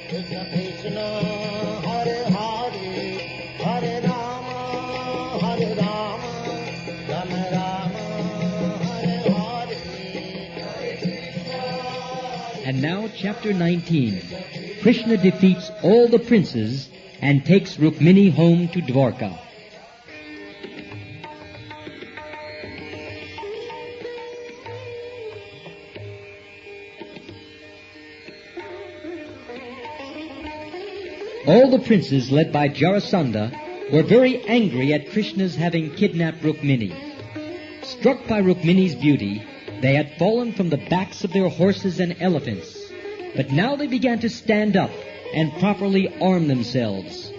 Krishna Krishna, Hare Hare, Hare Rama, Hare Rama, Rama Rama, Hare Hare. And now chapter 19. Krishna defeats all the princes and takes Rukmini home to Dwarka. All the princes, led by Jarasandha, were very angry at Krishna's having kidnapped Rukmini. Struck by Rukmini's beauty, they had fallen from the backs of their horses and elephants. But now they began to stand up and properly arm themselves.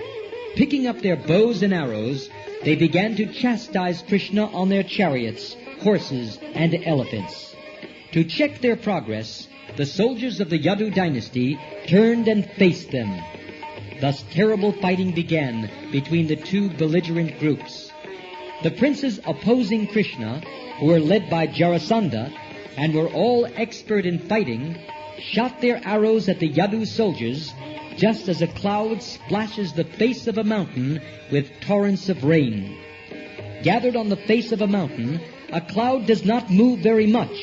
Picking up their bows and arrows, they began to chastise Krishna on their chariots, horses, and elephants. To check their progress, the soldiers of the Yadu dynasty turned and faced them. Thus terrible fighting began between the two belligerent groups. The princes opposing Krishna, who were led by Jarasandha and were all expert in fighting, shot their arrows at the Yadu soldiers just as a cloud splashes the face of a mountain with torrents of rain. Gathered on the face of a mountain, a cloud does not move very much,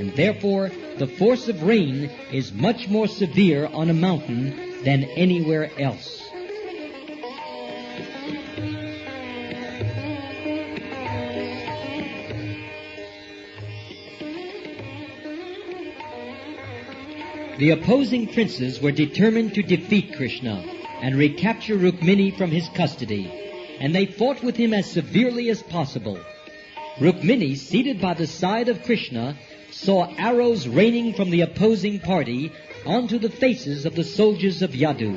and therefore the force of rain is much more severe on a mountain than anywhere else. The opposing princes were determined to defeat Krishna and recapture Rukmini from his custody, and they fought with him as severely as possible. Rukmini, seated by the side of Krishna, saw arrows raining from the opposing party onto the faces of the soldiers of Yadu.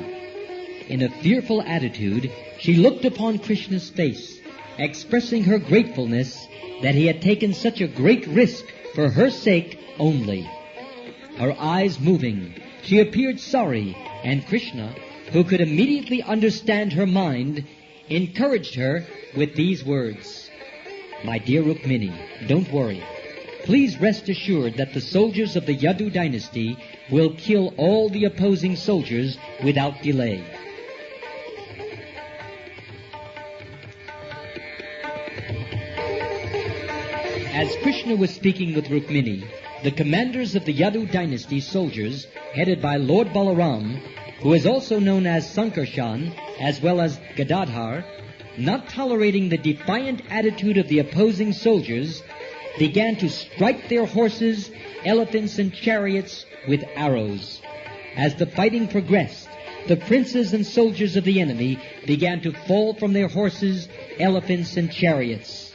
In a fearful attitude, she looked upon Krishna's face, expressing her gratefulness that he had taken such a great risk for her sake only. Her eyes moving, she appeared sorry, and Krishna, who could immediately understand her mind, encouraged her with these words: "My dear Rukmini, don't worry. Please rest assured that the soldiers of the Yadu dynasty will kill all the opposing soldiers without delay." As Krishna was speaking with Rukmini, the commanders of the Yadu dynasty soldiers, headed by Lord Balaram, who is also known as Sankarshan, as well as Gadadhar, not tolerating the defiant attitude of the opposing soldiers, began to strike their horses, elephants, and chariots with arrows. As the fighting progressed, the princes and soldiers of the enemy began to fall from their horses, elephants, and chariots.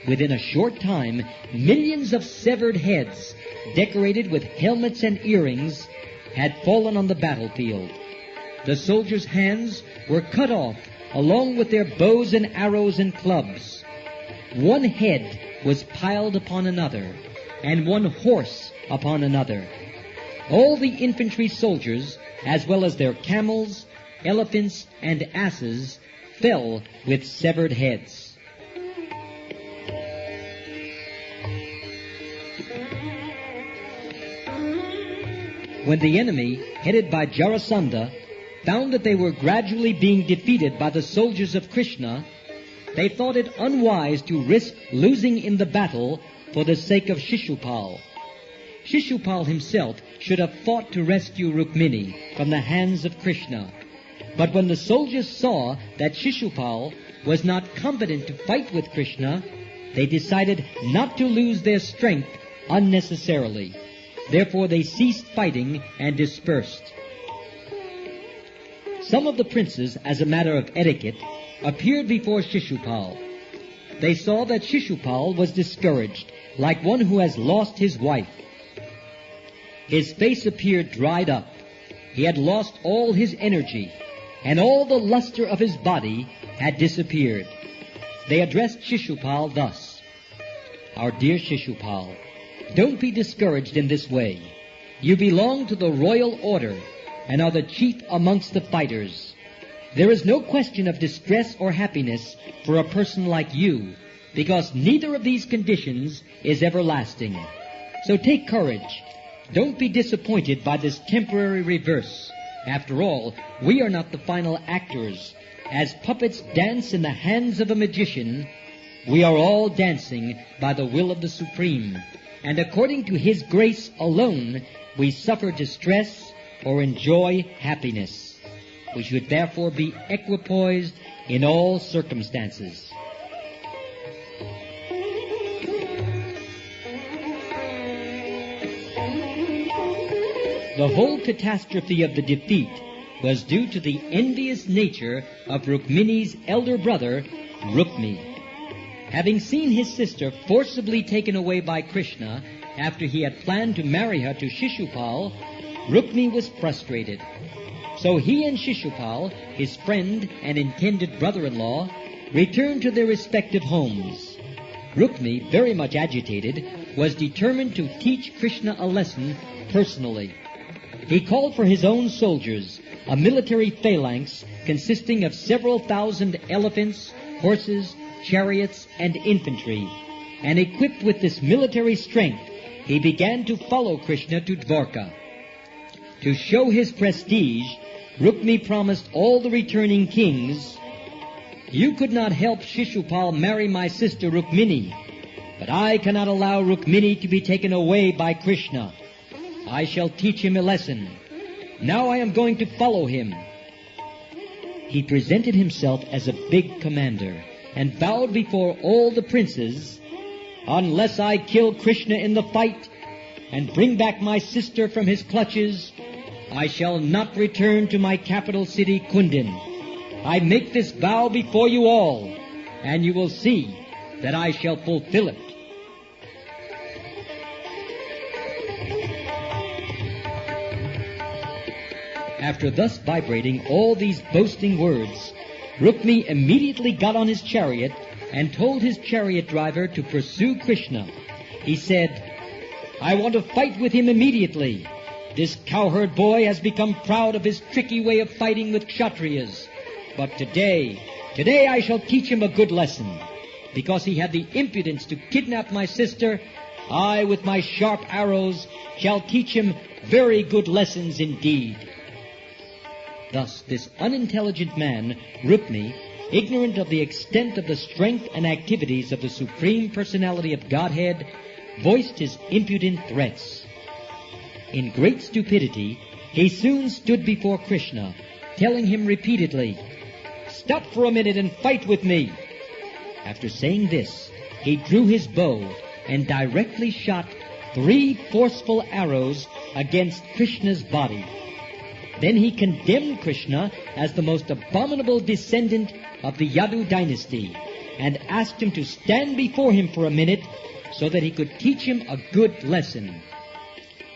Within a short time, millions of severed heads, decorated with helmets and earrings, had fallen on the battlefield. The soldiers' hands were cut off, along with their bows and arrows and clubs. One head was piled upon another, and one horse upon another. All the infantry soldiers, as well as their camels, elephants, and asses, fell with severed heads. When the enemy, headed by Jarasandha, found that they were gradually being defeated by the soldiers of Krishna, they thought it unwise to risk losing in the battle for the sake of Shishupal. Shishupal himself should have fought to rescue Rukmini from the hands of Krishna. But when the soldiers saw that Shishupal was not competent to fight with Krishna, they decided not to lose their strength unnecessarily. Therefore they ceased fighting and dispersed. Some of the princes, as a matter of etiquette, appeared before Shishupal. They saw that Shishupal was discouraged, like one who has lost his wife. His face appeared dried up. He had lost all his energy, and all the luster of his body had disappeared. They addressed Shishupal thus: "Our dear Shishupal, don't be discouraged in this way. You belong to the royal order and are the chief amongst the fighters. There is no question of distress or happiness for a person like you, because neither of these conditions is everlasting. So take courage. Don't be disappointed by this temporary reverse, After all, we are not the final actors. As puppets dance in the hands of a magician, we are all dancing by the will of the Supreme. And according to His grace alone, we suffer distress or enjoy happiness. We should therefore be equipoised in all circumstances. The whole catastrophe of the defeat was due to the envious nature of Rukmini's elder brother, Rukmi. Having seen his sister forcibly taken away by Krishna after he had planned to marry her to Shishupal, Rukmi was frustrated. So he and Shishupal, his friend and intended brother-in-law, returned to their respective homes. Rukmi, very much agitated, was determined to teach Krishna a lesson personally. He called for his own soldiers, a military phalanx consisting of several thousand elephants, horses, chariots, and infantry, and equipped with this military strength, he began to follow Krishna to Dwarka. To show his prestige, Rukmi promised all the returning kings, "You could not help Shishupal marry my sister Rukmini, but I cannot allow Rukmini to be taken away by Krishna. I shall teach him a lesson. Now I am going to follow him." He presented himself as a big commander and vowed before all the princes, "Unless I kill Krishna in the fight and bring back my sister from his clutches, I shall not return to my capital city, Kundin. I make this vow before you all, and you will see that I shall fulfill it." After thus vibrating all these boasting words, Rukmi immediately got on his chariot and told his chariot driver to pursue Krishna. He said, "I want to fight with him immediately. This cowherd boy has become proud of his tricky way of fighting with Kshatriyas. But today I shall teach him a good lesson. Because he had the impudence to kidnap my sister, I, with my sharp arrows, shall teach him very good lessons indeed." Thus, this unintelligent man, Rukmi, ignorant of the extent of the strength and activities of the Supreme Personality of Godhead, voiced his impudent threats. In great stupidity, he soon stood before Krishna, telling him repeatedly, "Stop for a minute and fight with me." After saying this, he drew his bow and directly shot 3 forceful arrows against Krishna's body. Then he condemned Krishna as the most abominable descendant of the Yadu dynasty and asked him to stand before him for a minute so that he could teach him a good lesson.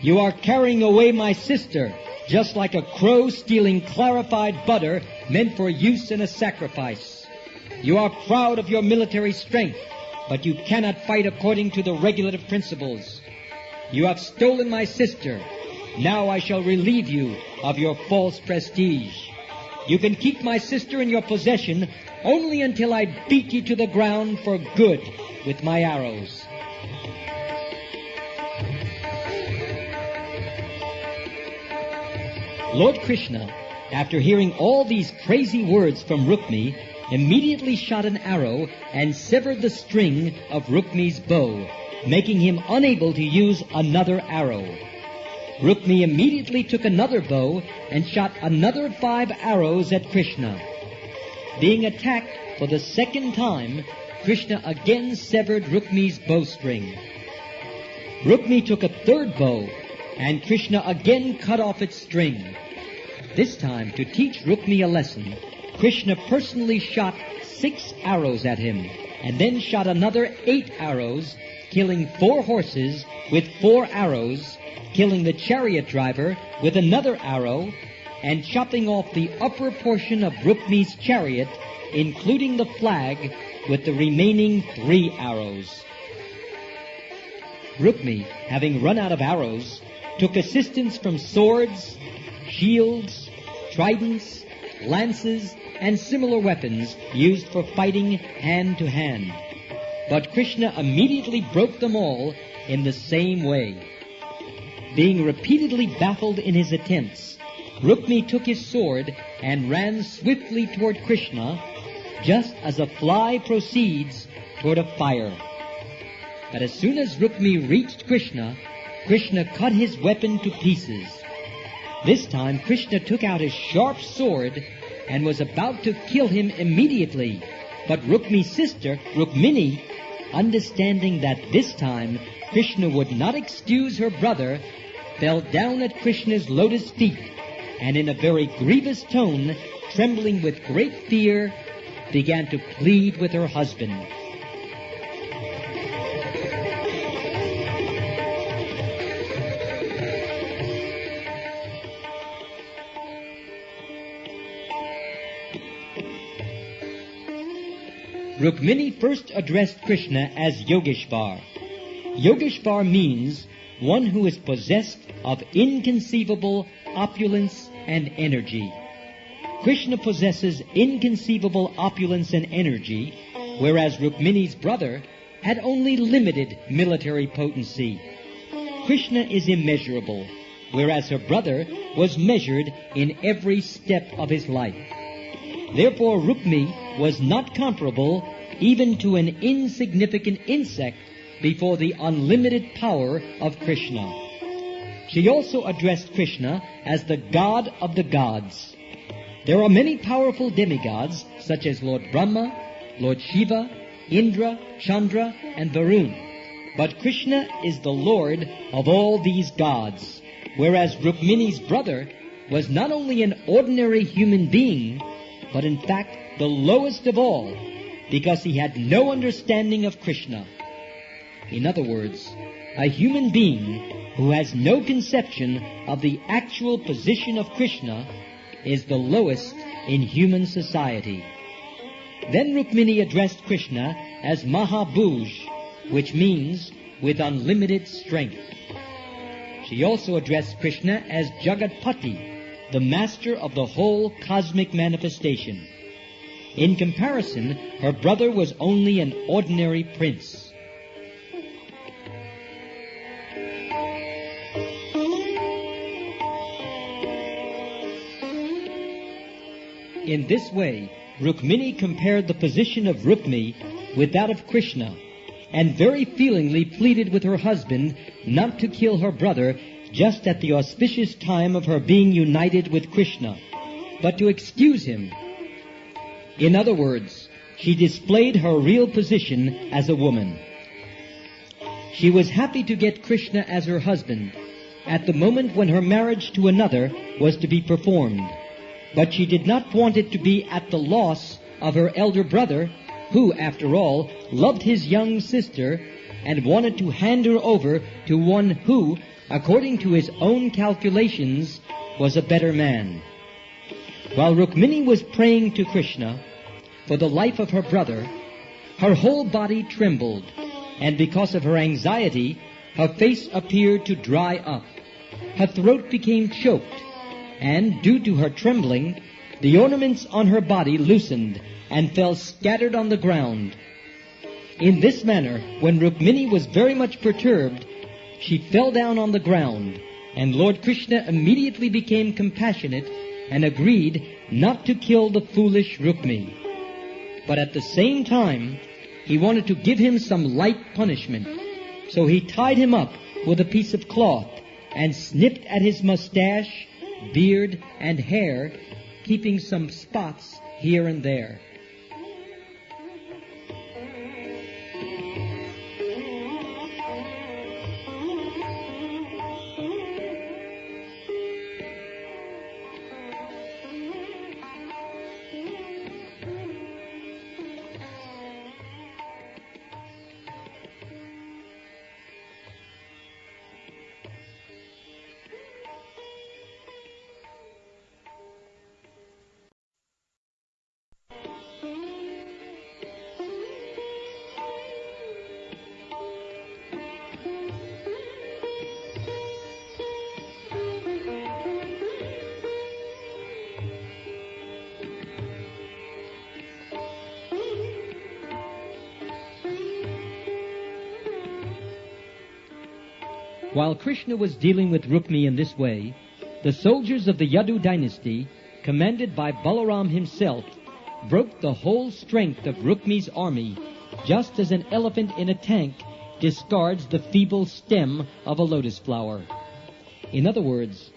"You are carrying away my sister, just like a crow stealing clarified butter meant for use in a sacrifice. You are proud of your military strength, but you cannot fight according to the regulative principles. You have stolen my sister. Now I shall relieve you of your false prestige. You can keep my sister in your possession only until I beat you to the ground for good with my arrows." Lord Krishna, after hearing all these crazy words from Rukmi, immediately shot an arrow and severed the string of Rukmi's bow, making him unable to use another arrow. Rukmi immediately took another bow and shot another 5 arrows at Krishna. Being attacked for the second time, Krishna again severed Rukmi's bowstring. Rukmi took a third bow, and Krishna again cut off its string. This time, to teach Rukmi a lesson, Krishna personally shot 6 arrows at him, and then shot another 8 arrows, killing 4 horses with 4 arrows, killing the chariot driver with another arrow, and chopping off the upper portion of Rukmi's chariot, including the flag, with the remaining 3 arrows. Rukmi, having run out of arrows, took assistance from swords, shields, tridents, lances, and similar weapons used for fighting hand to hand. But Krishna immediately broke them all in the same way. Being repeatedly baffled in his attempts, Rukmi took his sword and ran swiftly toward Krishna, just as a fly proceeds toward a fire. But as soon as Rukmi reached Krishna, Krishna cut his weapon to pieces. This time Krishna took out his sharp sword and was about to kill him immediately. But Rukmi's sister, Rukmini, understanding that this time Krishna would not excuse her brother, fell down at Krishna's lotus feet, and in a very grievous tone, trembling with great fear, began to plead with her husband. Rukmini first addressed Krishna as Yogeshvar. Yogeshvar means one who is possessed of inconceivable opulence and energy. Krishna possesses inconceivable opulence and energy, whereas Rukmini's brother had only limited military potency. Krishna is immeasurable, whereas her brother was measured in every step of his life. Therefore, Rukmi was not comparable even to an insignificant insect before the unlimited power of Krishna. She also addressed Krishna as the God of the gods. There are many powerful demigods, such as Lord Brahma, Lord Shiva, Indra, Chandra, and Varun. But Krishna is the Lord of all these gods, whereas Rukmini's brother was not only an ordinary human being, but in fact the lowest of all, because he had no understanding of Krishna. In other words, a human being who has no conception of the actual position of Krishna is the lowest in human society. Then Rukmini addressed Krishna as Mahabhuj, which means with unlimited strength. She also addressed Krishna as Jagatpati, the master of the whole cosmic manifestation. In comparison, her brother was only an ordinary prince. In this way, Rukmini compared the position of Rukmi with that of Krishna, and very feelingly pleaded with her husband not to kill her brother just at the auspicious time of her being united with Krishna, but to excuse him. In other words, she displayed her real position as a woman. She was happy to get Krishna as her husband at the moment when her marriage to another was to be performed, but she did not want it to be at the loss of her elder brother, who, after all, loved his young sister and wanted to hand her over to one who, according to his own calculations, was a better man. While Rukmini was praying to Krishna for the life of her brother, her whole body trembled, and because of her anxiety, her face appeared to dry up. Her throat became choked, and due to her trembling, the ornaments on her body loosened and fell scattered on the ground. In this manner, when Rukmini was very much perturbed, she fell down on the ground, and Lord Krishna immediately became compassionate and agreed not to kill the foolish Rukmi. But at the same time, he wanted to give him some light punishment. So he tied him up with a piece of cloth and snipped at his mustache, beard, and hair, keeping some spots here and there. While Krishna was dealing with Rukmi in this way, the soldiers of the Yadu dynasty, commanded by Balaram himself, broke the whole strength of Rukmi's army, just as an elephant in a tank discards the feeble stem of a lotus flower. In other words,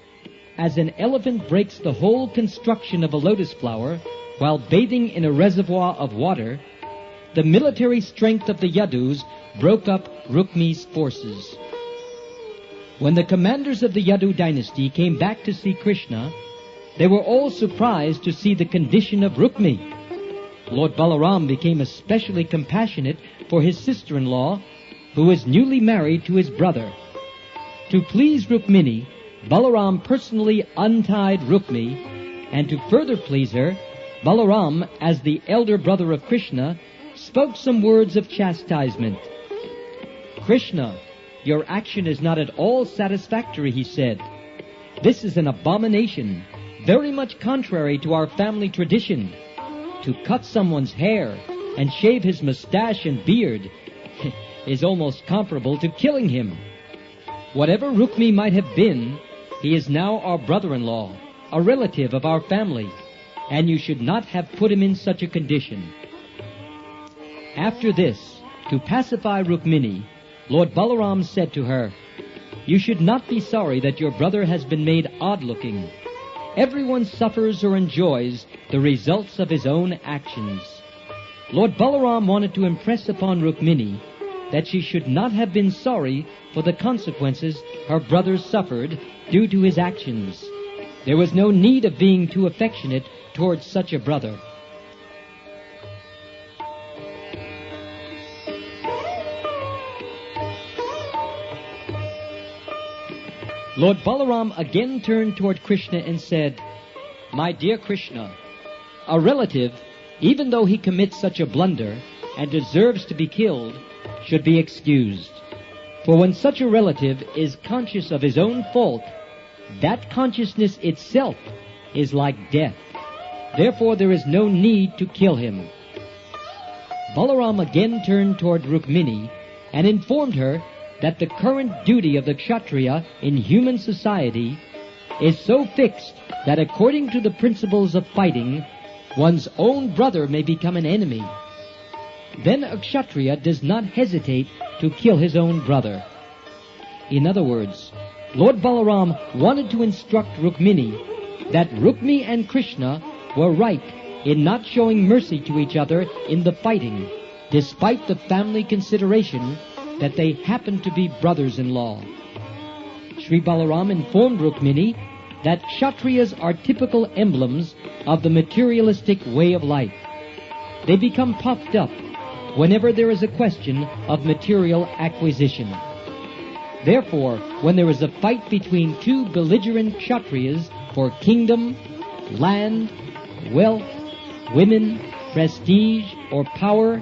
as an elephant breaks the whole construction of a lotus flower while bathing in a reservoir of water, the military strength of the Yadus broke up Rukmi's forces. When the commanders of the Yadu dynasty came back to see Krishna, they were all surprised to see the condition of Rukmi. Lord Balaram became especially compassionate for his sister-in-law, who was newly married to his brother. To please Rukmini, Balaram personally untied Rukmi, and to further please her, Balaram, as the elder brother of Krishna, spoke some words of chastisement. "Krishna, your action is not at all satisfactory," he said. "This is an abomination, very much contrary to our family tradition. To cut someone's hair and shave his mustache and beard is almost comparable to killing him. Whatever Rukmi might have been, he is now our brother-in-law, a relative of our family, and you should not have put him in such a condition." After this, to pacify Rukmini, Lord Balaram said to her, "You should not be sorry that your brother has been made odd-looking. Everyone suffers or enjoys the results of his own actions." Lord Balaram wanted to impress upon Rukmini that she should not have been sorry for the consequences her brother suffered due to his actions. There was no need of being too affectionate towards such a brother. Lord Balaram again turned toward Krishna and said, "My dear Krishna, a relative, even though he commits such a blunder and deserves to be killed, should be excused. For when such a relative is conscious of his own fault, that consciousness itself is like death. Therefore there is no need to kill him." Balaram again turned toward Rukmini and informed her that the current duty of the Kshatriya in human society is so fixed that according to the principles of fighting, one's own brother may become an enemy. Then a Kshatriya does not hesitate to kill his own brother. In other words, Lord Balaram wanted to instruct Rukmini that Rukmi and Krishna were right in not showing mercy to each other in the fighting, despite the family consideration that they happened to be brothers-in-law. Sri Balaram informed Rukmini that Kshatriyas are typical emblems of the materialistic way of life. They become puffed up whenever there is a question of material acquisition. Therefore, when there is a fight between two belligerent Kshatriyas for kingdom, land, wealth, women, prestige, or power,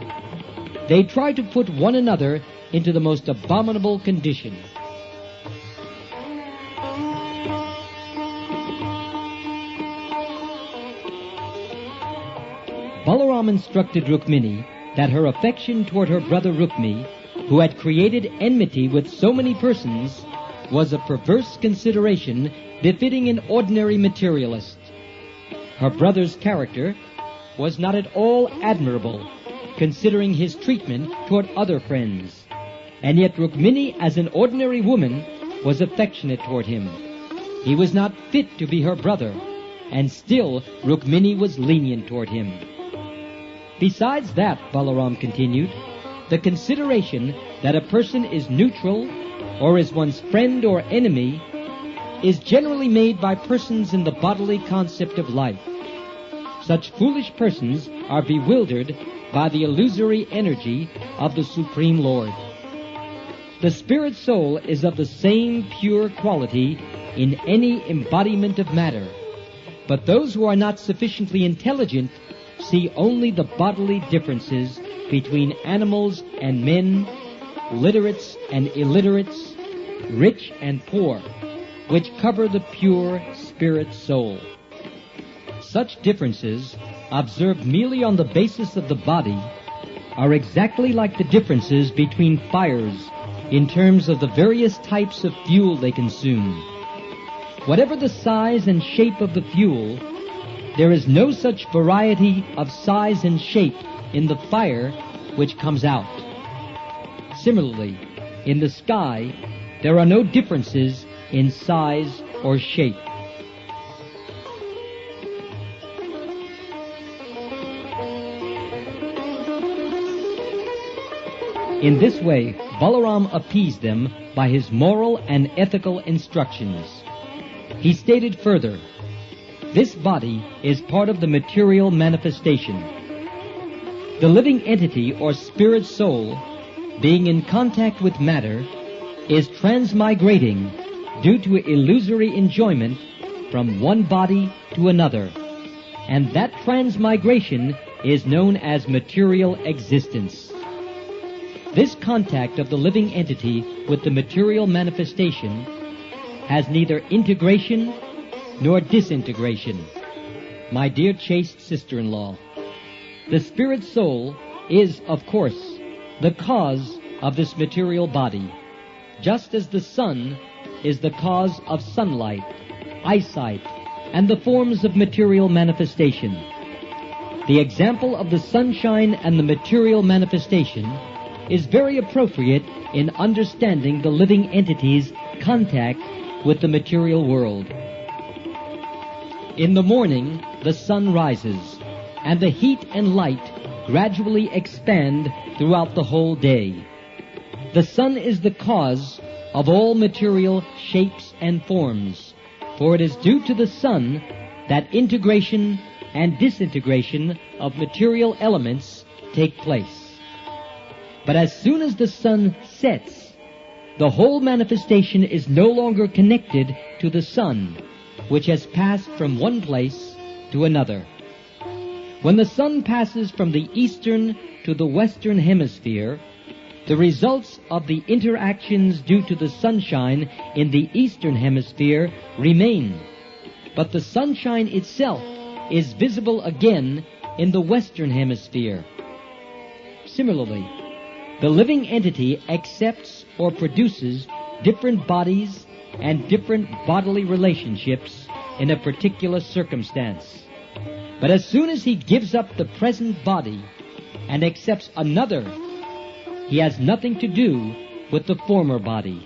they try to put one another into the most abominable condition. Balaram instructed Rukmini that her affection toward her brother Rukmi, who had created enmity with so many persons, was a perverse consideration befitting an ordinary materialist. Her brother's character was not at all admirable, considering his treatment toward other friends. And yet Rukmini, as an ordinary woman, was affectionate toward him. He was not fit to be her brother, and still Rukmini was lenient toward him. Besides that, Balaram continued, the consideration that a person is neutral or is one's friend or enemy is generally made by persons in the bodily concept of life. Such foolish persons are bewildered by the illusory energy of the Supreme Lord. The spirit soul is of the same pure quality in any embodiment of matter, but those who are not sufficiently intelligent see only the bodily differences between animals and men, literates and illiterates, rich and poor, which cover the pure spirit soul. Such differences, observed merely on the basis of the body, are exactly like the differences between fires in terms of the various types of fuel they consume. Whatever the size and shape of the fuel, there is no such variety of size and shape in the fire which comes out. Similarly, in the sky, there are no differences in size or shape. In this way, Balaram appeased them by his moral and ethical instructions. He stated further, this body is part of the material manifestation. The living entity or spirit soul, being in contact with matter, is transmigrating due to illusory enjoyment from one body to another, and that transmigration is known as material existence. This contact of the living entity with the material manifestation has neither integration nor disintegration. My dear chaste sister-in-law, the spirit soul is, of course, the cause of this material body, just as the sun is the cause of sunlight, eyesight, and the forms of material manifestation. The example of the sunshine and the material manifestation is very appropriate in understanding the living entity's contact with the material world. In the morning, the sun rises, and the heat and light gradually expand throughout the whole day. The sun is the cause of all material shapes and forms, for it is due to the sun that integration and disintegration of material elements take place. But as soon as the sun sets, the whole manifestation is no longer connected to the sun, which has passed from one place to another. When the sun passes from the eastern to the western hemisphere, the results of the interactions due to the sunshine in the eastern hemisphere remain, but the sunshine itself is visible again in the western hemisphere. Similarly, the living entity accepts or produces different bodies and different bodily relationships in a particular circumstance. But as soon as he gives up the present body and accepts another, he has nothing to do with the former body.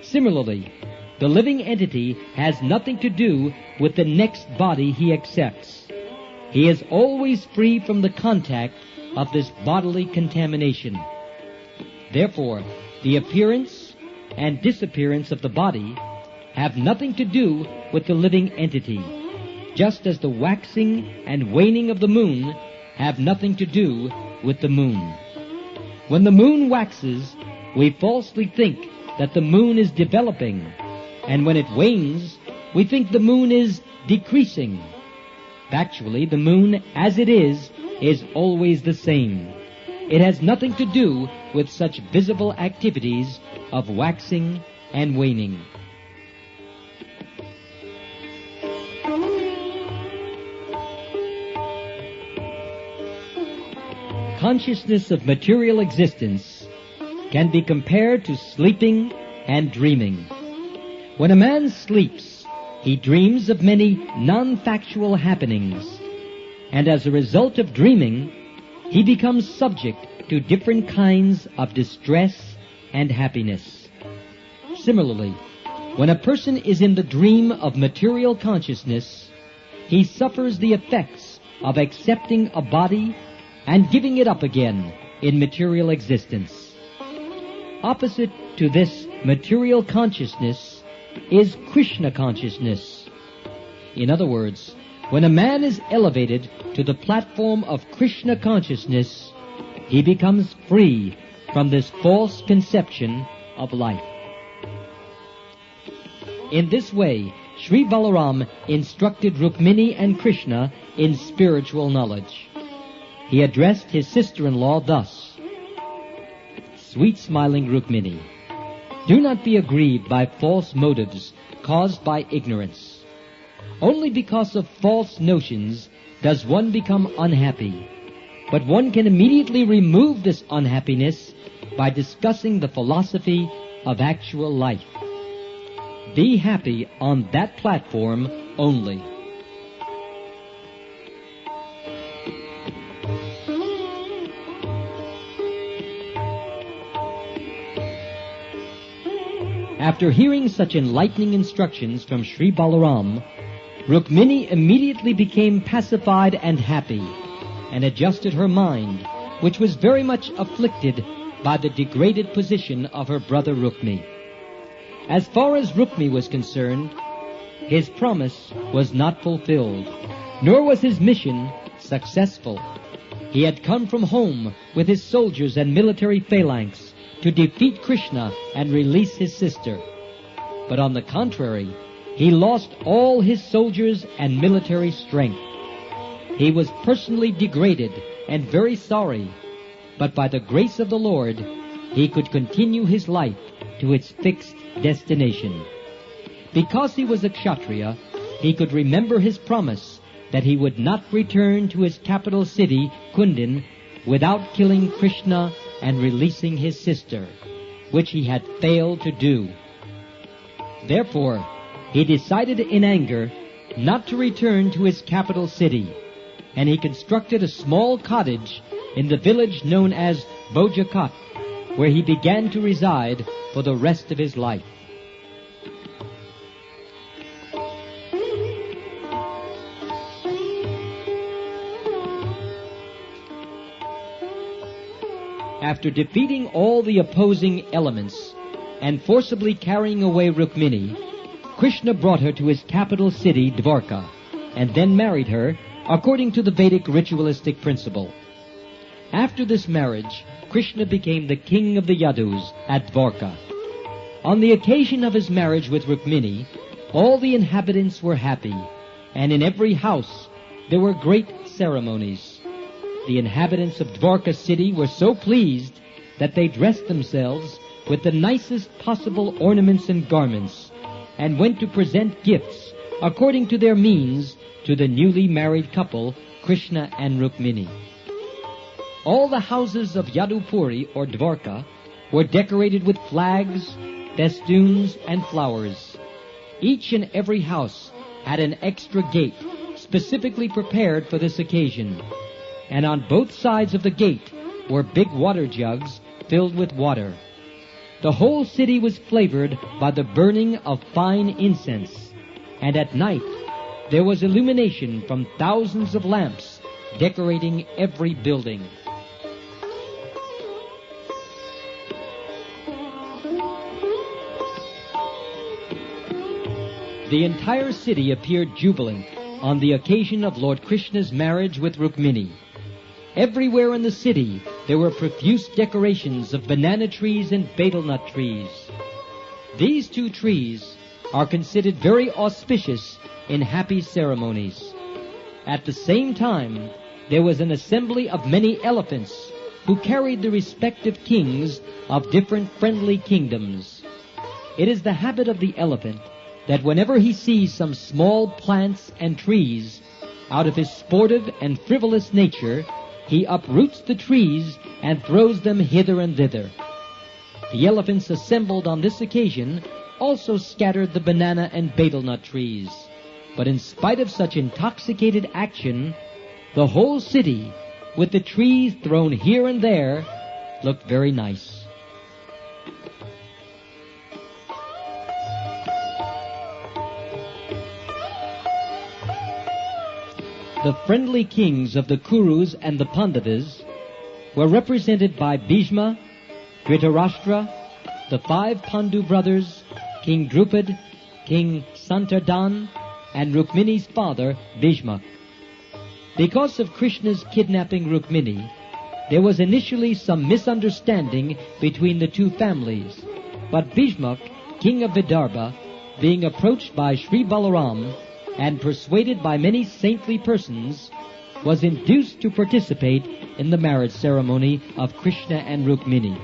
Similarly, the living entity has nothing to do with the next body he accepts. He is always free from the contact of this bodily contamination. Therefore, the appearance and disappearance of the body have nothing to do with the living entity, just as the waxing and waning of the moon have nothing to do with the moon. When the moon waxes, we falsely think that the moon is developing, and when it wanes, we think the moon is decreasing. Actually, the moon, as it is always the same. It has nothing to do with such visible activities of waxing and waning. Consciousness of material existence can be compared to sleeping and dreaming. When a man sleeps, he dreams of many non-factual happenings, and as a result of dreaming, he becomes subject to different kinds of distress and happiness. Similarly, when a person is in the dream of material consciousness, he suffers the effects of accepting a body and giving it up again in material existence. Opposite to this material consciousness is Krishna consciousness. In other words, when a man is elevated to the platform of Krishna consciousness, he becomes free from this false conception of life. In this way, Sri Balaram instructed Rukmini and Krishna in spiritual knowledge. He addressed his sister-in-law thus: Sweet smiling Rukmini, do not be aggrieved by false motives caused by ignorance. Only because of false notions does one become unhappy, but one can immediately remove this unhappiness by discussing the philosophy of actual life. Be happy on that platform only. After hearing such enlightening instructions from Sri Balaram, Rukmini immediately became pacified and happy, and adjusted her mind, which was very much afflicted by the degraded position of her brother Rukmi. As far as Rukmi was concerned, his promise was not fulfilled, nor was his mission successful. He had come from home with his soldiers and military phalanx to defeat Krishna and release his sister. But on the contrary, he lost all his soldiers and military strength. He was personally degraded and very sorry, but by the grace of the Lord, he could continue his life to its fixed destination. Because he was a Kshatriya, he could remember his promise that he would not return to his capital city, Kundin, without killing Krishna and releasing his sister, which he had failed to do. Therefore, he decided in anger not to return to his capital city, and he constructed a small cottage in the village known as Bojakat, where he began to reside for the rest of his life. After defeating all the opposing elements and forcibly carrying away Rukmini, Krishna brought her to his capital city, Dwarka, and then married her according to the Vedic ritualistic principle. After this marriage, Krishna became the king of the Yadus at Dwarka. On the occasion of his marriage with Rukmini, all the inhabitants were happy, and in every house there were great ceremonies. The inhabitants of Dwarka city were so pleased that they dressed themselves with the nicest possible ornaments and garments, and went to present gifts according to their means to the newly married couple, Krishna and Rukmini. All the houses of Yadupuri or Dwarka were decorated with flags, festoons, and flowers. Each and every house had an extra gate specifically prepared for this occasion, and on both sides of the gate were big water jugs filled with water. The whole city was flavored by the burning of fine incense, and at night there was illumination from thousands of lamps decorating every building. The entire city appeared jubilant on the occasion of Lord Krishna's marriage with Rukmini. Everywhere in the city there were profuse decorations of banana trees and betel nut trees. These two trees are considered very auspicious in happy ceremonies. At the same time, there was an assembly of many elephants who carried the respective kings of different friendly kingdoms. It is the habit of the elephant that whenever he sees some small plants and trees, out of his sportive and frivolous nature, he uproots the trees and throws them hither and thither. The elephants assembled on this occasion also scattered the banana and betel nut trees. But in spite of such intoxicated action, the whole city, with the trees thrown here and there, looked very nice. The friendly kings of the Kurus and the Pandavas were represented by Bhishma, Dhritarashtra, the 5 Pandu brothers, King Drupad, King Santardan, and Rukmini's father, Bhishmak. Because of Krishna's kidnapping Rukmini, there was initially some misunderstanding between the two families, but Bhishmak, king of Vidarbha, being approached by Sri Balaram and persuaded by many saintly persons, was induced to participate in the marriage ceremony of Krishna and Rukmini.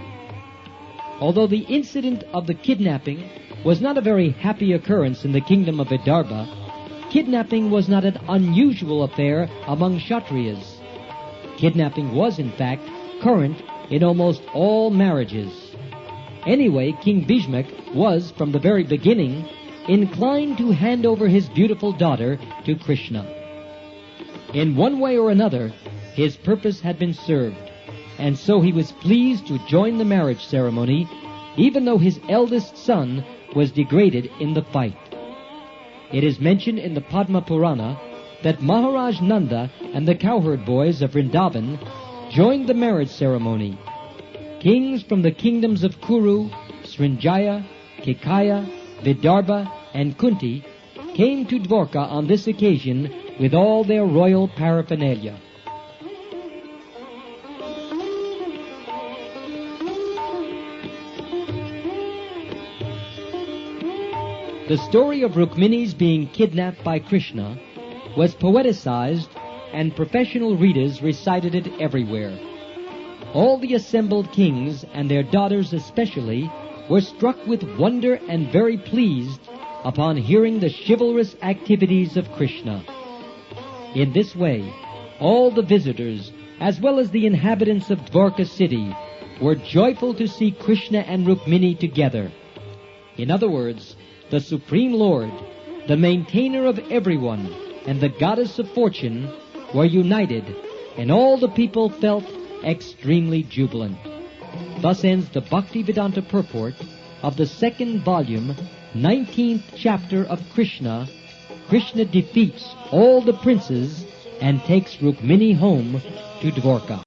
Although the incident of the kidnapping was not a very happy occurrence in the kingdom of Vidarbha, kidnapping was not an unusual affair among Kshatriyas. Kidnapping was, in fact, current in almost all marriages. Anyway, King Bhishmak was, from the very beginning, inclined to hand over his beautiful daughter to Krishna. In one way or another, his purpose had been served, and so he was pleased to join the marriage ceremony, even though his eldest son was degraded in the fight. It is mentioned in the Padma Purana that Maharaj Nanda and the cowherd boys of Vrindavan joined the marriage ceremony. Kings from the kingdoms of Kuru, Srinjaya, Kekaya, Vidarbha, and Kunti came to Dwarka on this occasion with all their royal paraphernalia. The story of Rukmini's being kidnapped by Krishna was poeticized, and professional readers recited it everywhere. All the assembled kings, and their daughters especially, were struck with wonder and very pleased upon hearing the chivalrous activities of Krishna. In this way, all the visitors, as well as the inhabitants of Dwarka city, were joyful to see Krishna and Rukmini together. In other words, the Supreme Lord, the maintainer of everyone, and the goddess of fortune were united, and all the people felt extremely jubilant. Thus ends the Bhaktivedanta purport of the second volume, 19th chapter of Krishna. Krishna defeats all the princes and takes Rukmini home to Dwarka.